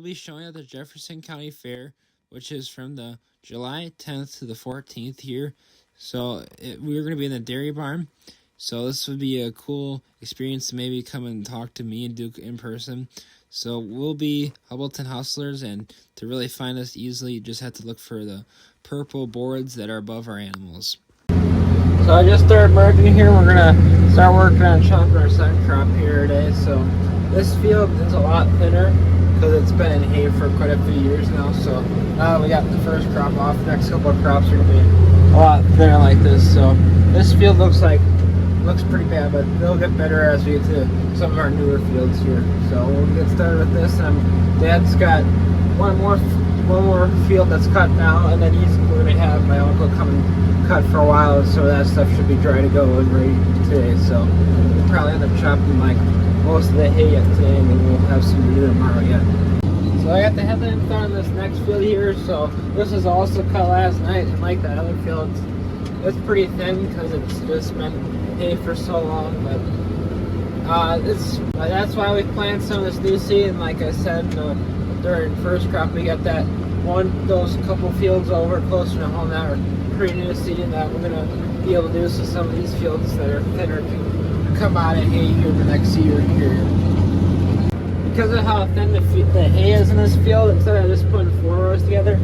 be showing at the Jefferson County Fair, which is from the July 10th to the 14th here. So we're going to be in the dairy barn. So this would be a cool experience to maybe come and talk to me and Duke in person. So we'll be Hubbleton Hustlers, and to really find us easily, you just have to look for the purple boards that are above our animals. So I just started merging here. We're going to start working on chopping our sun crop here today. So this field is a lot thinner because it's been in hay for quite a few years now. So now that we got the first crop off, the next couple of crops are going to be a lot thinner like this. So this field looks pretty bad, but it'll get better as we get to some of our newer fields here. So we'll get started with this. Dad's got one more field that's cut now, and then we're going to have my uncle come and cut for a while, so that stuff should be dry to go and ready today. So we'll probably end up chopping like most of the hay yet today, and then we'll have some to do tomorrow yet. So I got the headlamps on this next field here. So this is also cut last night, and like that other field, it's pretty thin because it's just been hay for so long. But that's why we planted some of this new seed. And like I said, during first crop, we got those couple fields over closer to home that are pretty new seed, that we're gonna be able to do. So some of these fields that are thinner can come out of hay here the next year here. Because of how thin the hay is in this field, instead of just putting 4 rows together,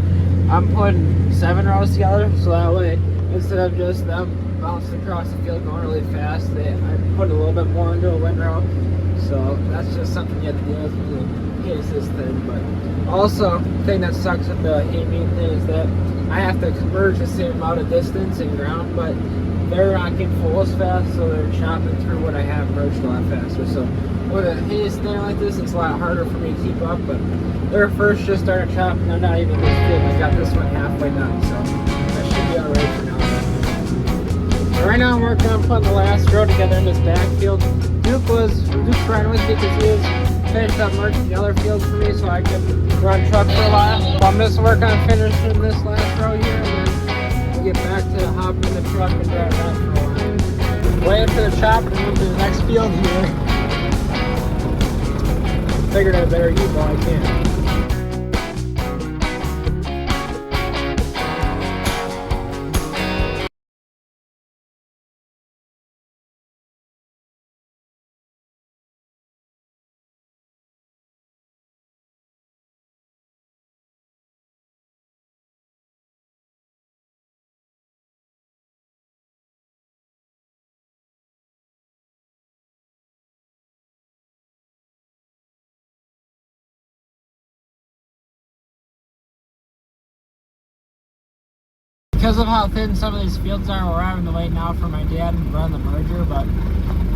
I'm putting 7 rows together. So that way, instead of just them bouncing across the field going really fast, I put a little bit more into a windrow. So that's just something you have to deal with when the hay is this thin. But also, the thing that sucks with the hay meat thing is that I have to converge the same amount of distance in ground, but they're not getting full as fast, so they're chopping through what I have merged a lot faster. So when a hay is thin like this, it's a lot harder for me to keep up. But they're first just started chopping. They're not even this big. I got this one halfway done, so that should be alright for now. But right now I'm working on putting the last row together in this backfield. Duke's running with me because he was finished up merging the other fields for me so I could run truck for a while. So I'm just working on finishing this last row here, and then we'll get back to hopping in the truck and drive that for a while. Waiting for the chopper to move to the next field here. Figured I better eat while I can. Because of how thin some of these fields are, we're having to wait now for my dad to run the merger, but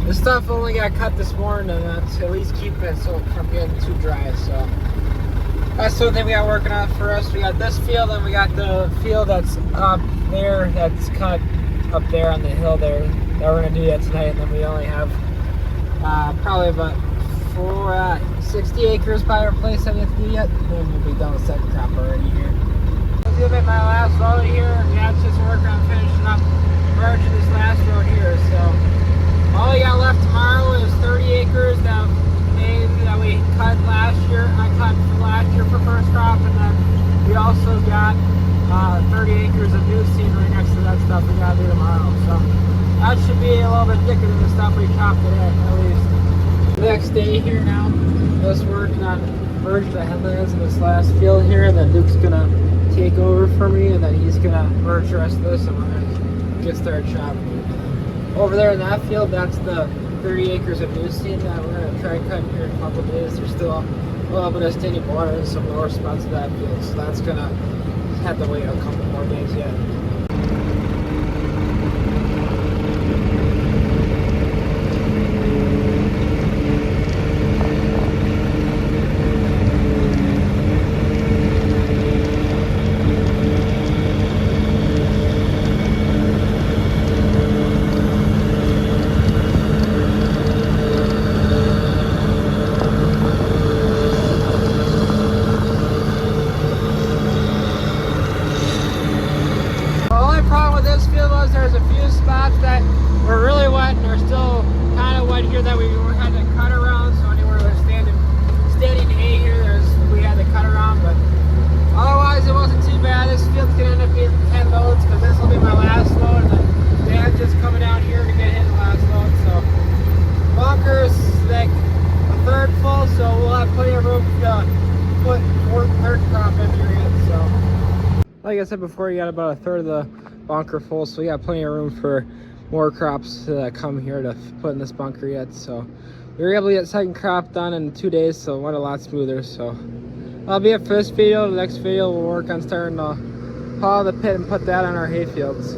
this stuff only got cut this morning, and that's at least keep it so from getting too dry. So that's the thing we got working on for us. We got this field, and we got the field that's up there, that's cut up there on the hill there, that we're going to do that tonight. And then we only have probably about 60 acres by our place that we have to do yet, and then we'll be done with second crop already here. Give it my last road here, and that's just working on finishing up merging this last road here. So all we got left tomorrow is 30 acres that we cut last year. I cut from last year for first crop, and then we also got 30 acres of new scenery next to that stuff we gotta do tomorrow. So that should be a little bit thicker than the stuff we chopped today, at least. The next day here now, just working on merging the headlands in this last field here, and then Duke's gonna take over for me, and then he's gonna merge the rest of this, and we're gonna get started chopping. Over there in that field, that's the 30 acres of new seed that we're gonna try cutting here in a couple of days. There's still a little bit of standing water in some lower spots of that field, so that's gonna have to wait a couple more days yet. There's a few spots that were really wet and are still kind of wet here that we had to cut around. So anywhere there's standing hay here, we had to cut like I said before, you got about a third of the bunker full, so we got plenty of room for more crops to come here to put in this bunker yet. So we were able to get second crop done in 2 days, so it went a lot smoother. So that'll be it for this video. The next video we'll work on starting to plow the pit and put that on our hay fields.